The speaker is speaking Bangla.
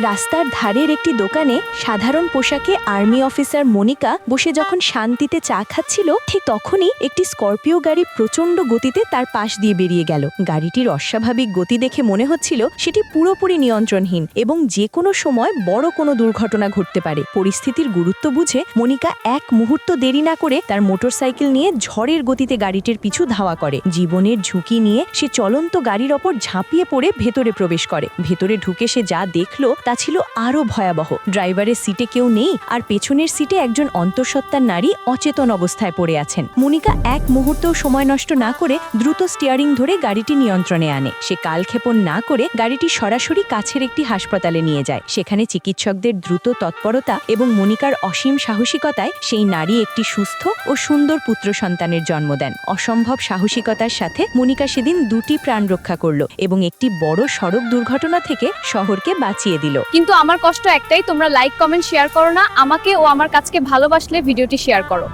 রাস্তার ধারের একটি দোকানে সাধারণ পোশাকে আর্মি অফিসার মনিকা বসে যখন শান্তিতে চা খাচ্ছিল, ঠিক তখনই একটি স্করপিও গাড়ি প্রচণ্ড গতিতে তার পাশ দিয়ে বেরিয়ে গেল। গাড়িটির অস্বাভাবিক গতি দেখে মনে হচ্ছিল সেটি পুরোপুরি নিয়ন্ত্রণহীন এবং যে কোনো সময় বড় কোনো দুর্ঘটনা ঘটতে পারে। পরিস্থিতির গুরুত্ব বুঝে মনিকা এক মুহূর্ত দেরি না করে তার মোটরসাইকেল নিয়ে ঝড়ের গতিতে গাড়িটির পিছু ধাওয়া করে। জীবনের ঝুঁকি নিয়ে সে চলন্ত গাড়ির ওপর ঝাঁপিয়ে পড়ে ভেতরে প্রবেশ করে। ভেতরে ঢুকে সে যা দেখলো তা ছিল আরও ভয়াবহ। ড্রাইভারের সিটে কেউ নেই, আর পেছনের সিটে একজন অন্তঃসত্ত্বার নারী অচেতন অবস্থায় পড়ে আছেন। মনিকা এক মুহূর্তেও সময় নষ্ট না করে দ্রুত স্টিয়ারিং ধরে গাড়িটি নিয়ন্ত্রণে আনে। সে কালক্ষেপণ না করে গাড়িটি সরাসরি কাছের একটি হাসপাতালে নিয়ে যায়। সেখানে চিকিৎসকদের দ্রুত তৎপরতা এবং মনিকার অসীম সাহসিকতায় সেই নারী একটি সুস্থ ও সুন্দর পুত্র সন্তানের জন্ম দেন। অসম্ভব সাহসিকতার সাথে মনিকা সেদিন 2টি প্রাণ রক্ষা করল এবং একটি বড় সড়ক দুর্ঘটনা থেকে শহরকে বাঁচিয়ে দিল। কিন্তু আমার কষ্ট একটাই, তোমরা লাইক, কমেন্ট, শেয়ার করো না। আমাকে ও আমার কাজকে ভালোবাসলে ভিডিওটি শেয়ার করো।